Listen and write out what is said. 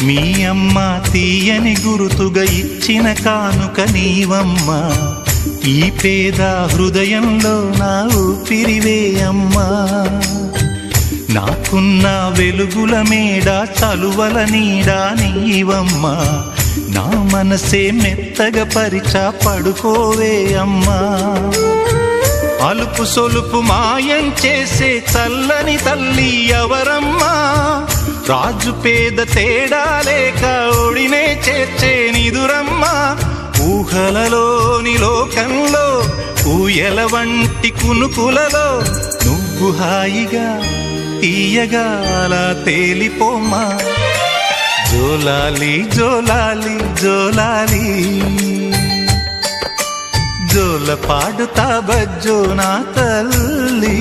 మీ అమ్మ తీయని గురుతుగా ఇచ్చిన కానుక నీవమ్మా, ఈ పేద హృదయంలో నా ఊపిరివే అమ్మా. నాకున్న వెలుగుల మేడ చలువల నీడా నీవమ్మా, నా మనసే మెత్తగా పరిచా పడుకోవే అమ్మా. అలుపు సొలుపు మాయం చేసే చల్లని తల్లి ఎవరమ్మా, రాజు పేద తేడా లేక ఒడినే చేర్చే నిదురమ్మా. ఊహలలోని లోకంలో ఊయల వంటి కునుకులలో నువ్వు హాయిగా తీయగా అలా తేలిపోమ్మా. జోలాలి జోలాలి జోలాలి, జోల పాడుతా బజ్జో నా తల్లి.